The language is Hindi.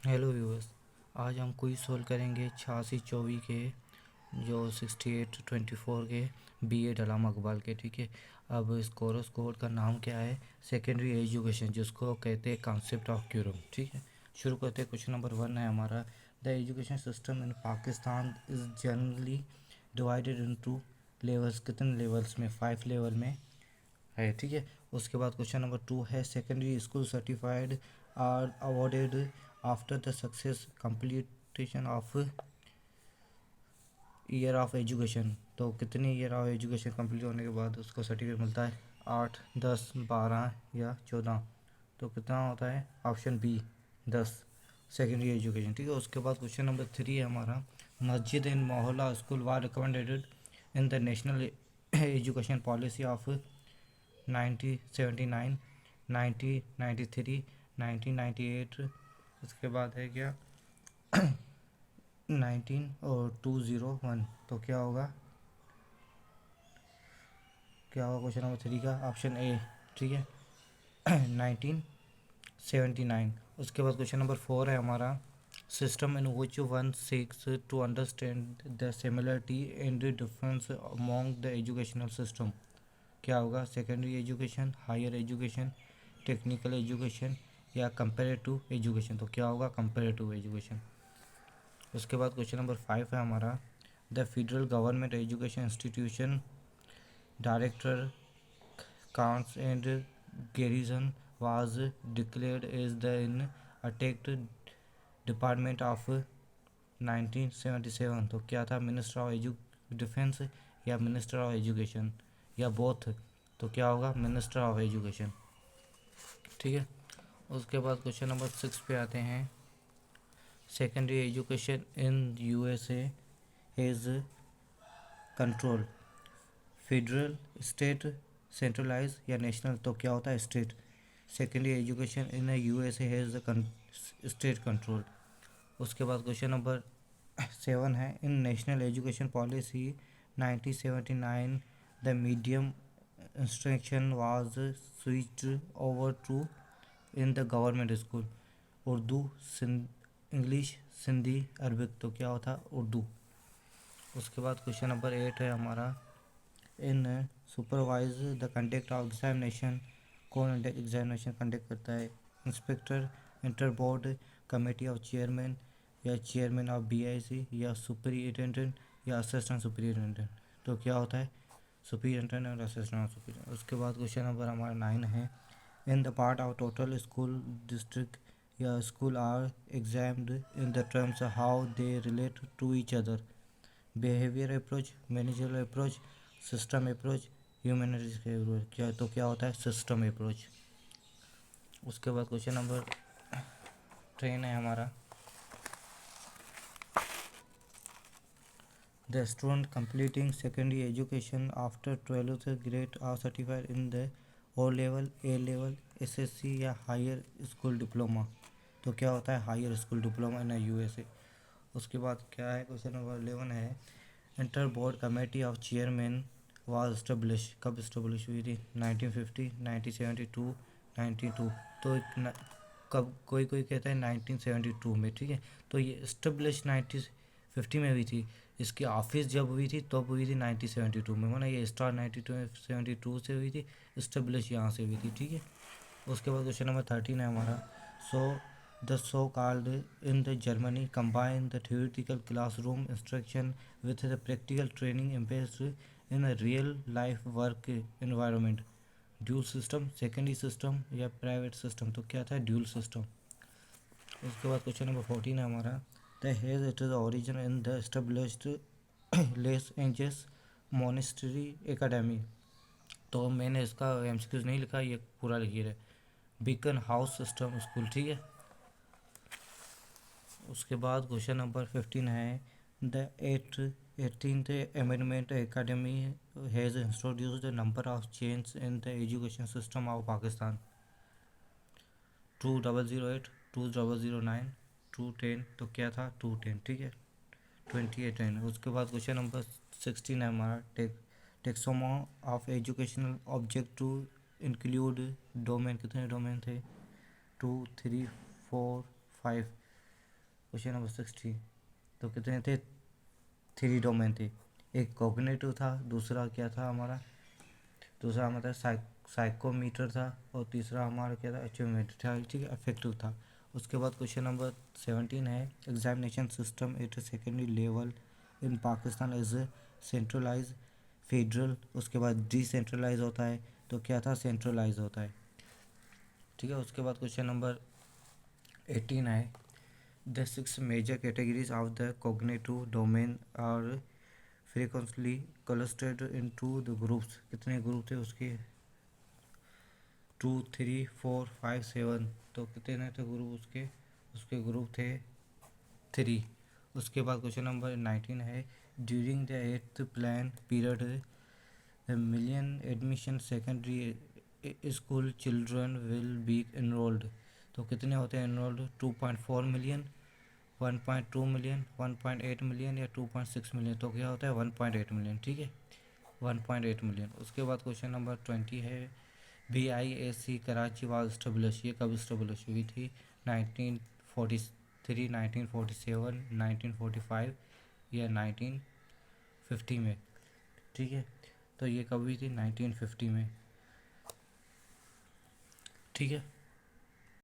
Hello viewers. आज हम क्विज सोल्व करेंगे 8624 के, जो 6824 के बीए डलामा इकबाल के। ठीक है। अब इस कोरस कोड का नाम क्या है? सेकेंडरी एजुकेशन, जिसको कहते हैं कॉन्सेप्ट ऑफ क्यूरम। ठीक है, शुरू करते हैं। क्वेश्चन नंबर 1 है हमारा, the education system in Pakistan is generally divided into levels. कितने लेवल्स में? 5 लेवल में है। ठीक है। उसके बाद क्वेश्चन नंबर 2 है, secondary school certified are awarded after the success completion of year of education. तो कितनी ईयर ऑफ एजुकेशन कंप्लीट होने के बाद उसको सर्टिफिकेट मिलता है? 8, 10, 12 या 14। तो कितना होता है? Option B, 10, secondary education. ठीक है। उसके बाद क्वेश्चन नंबर 3 है हमारा, मस्जिद इन मोहल्ला school war recommended in the national education policy of 1979, 1993, 1998। उसके बाद है क्या? 201। तो क्या होगा? क्या होगा क्वेश्चन नंबर 3 का? Option A. ठीक है। 1979। उसके बाद क्वेश्चन नंबर 4 है हमारा, system in which one seeks to understand the similarity and difference among the educational system. क्या होगा? Secondary education, higher education, technical education या कंपेरेटिव एजुकेशन। तो क्या होगा? Comparative education. उसके बाद क्वेश्चन नंबर 5 है हमारा, the federal government education institution director counts and garrison was declared as the in attached department of 1977। तो क्या था? मिनिस्टर ऑफ डिफेंस या मिनिस्टर ऑफ एजुकेशन या बोथ। तो क्या होगा? Minister of education. ठीक है। उसके बाद क्वेश्चन नंबर 6 पे आते हैं, secondary education in USA is control federal, state, centralize या नेशनल। तो क्या होता है? State. Secondary education in USA has state control. उसके बाद क्वेश्चन नंबर 7 है, in national education policy 1979 the medium instruction was switched over to in the government school Urdu, English, Sindhi, Arabic. तो क्या होता? उर्दू। उसके बाद क्वेश्चन नंबर 8 है हमारा, in supervise the conduct of examination. कौन एग्जामिनेशन कंडक्ट करता है? Inspector, inter board committee of chairman या चेयरमैन ऑफ बीआईसी या सुपरिटेंडेंट या असिस्टेंट सुपरिटेंडेंट। तो क्या होता है? सुपरिटेंडेंट और असिस्टेंट सुपरिटेंडेंट। उसके बाद क्वेश्चन नंबर हमारा 9 है, in the part of total school district या school are examined in the terms how they relate to each other. Behaviour approach, managerial approach, system approach, humanities के अप्रोच। क्या? तो क्या होता है? System approach. उसके बाद क्वेश्चन नंबर 10 है हमारा, the student completing secondary education after 12th grade are certified in the O level, A level, SSC या हायर स्कूल डिप्लोमा। तो क्या होता है? Higher school diploma in USA. उसके बाद क्या है? क्वेश्चन नंबर 11 है, inter board committee of chairman was establish. कब इस्टेब्लिश हुई थी? 1950, 1972, 92। तो कब कोई कोई कहता है 1972 में। ठीक है। तो ये इस्टेब्लिश 1950 में हुई थी, इसकी ऑफिस जब हुई थी तब हुई थी 1972 में। माना ये स्टार 1972 से हुई थी, इस्टेब्लिश यहाँ से हुई थी। ठीक है। उसके बाद क्वेश्चन नंबर 13 है हमारा, so the so called in the Germany combine the theoretical classroom instruction with the practical training based in a real life work environment। Dual system, secondary system या प्राइवेट सिस्टम। तो क्या था? Dual system. उसके बाद क्वेश्चन नंबर 14 है हमारा, the hedge it is origin in the established less angels monastery academy. तो मैंने इसका एमसीक्यूज नहीं लिखा, ये पूरा लिखिए रहे, बीकन हाउस सिस्टम स्कूल। ठीक है। उसके बाद क्वेश्चन नंबर 15 है, the 18th amendment academy has introduced the number of change in the education system of Pakistan. 2008, 2009, 210। तो क्या था? 210। ठीक है। 2810। उसके बाद क्वेश्चन नंबर 16 है हमारा, taxonomy of educational object to include domain. कितने डोमेन थे? 2, 3, 4, 5। क्वेश्चन नंबर 60, तो कितने थे? 3 डोमेन थे। एक कॉग्निटिव था, दूसरा क्या था हमारा, दूसरा हमारा साइकोमीटर था, और तीसरा हमारा क्या था, अचीवमेंट था, ठीक है, अफेक्टिव था। उसके बाद क्वेश्चन नंबर 17 है, examination system at secondary level in Pakistan is centralize federal, उसके बाद डिसेंट्रलाइज होता है, तो क्या था, सेंट्रलाइज होता है, ठीक है। उसके बाद क्वेश्चन नंबर 18 है, the 6 major categories of the cognitive domain are frequently clustered into the groups, कितने ग्रुप थे उसके, 2 3 4 5 7, तो कितने थे ग्रुप उसके, उसके ग्रुप थे 3। उसके बाद क्वेश्चन नंबर 19 है, during the 8th plan period million admission secondary school children will be enrolled, तो कितने होते हैं इनरोल्ड, 2.4 मिलियन, 1.2 मिलियन, 1.8 मिलियन या 2.6 मिलियन, तो क्या होता है 1.8 मिलियन, ठीक है, 1.8 मिलियन। उसके बाद क्वेश्चन नंबर 20 है, BIAC कराची वाज स्टेब्लिश, ये कब स्टेब्लिश हुई थी, 1943, 1947, 1945 या 1950 में, ठीक है, तो ये कब हुई थी, 1950 में, ठीक है।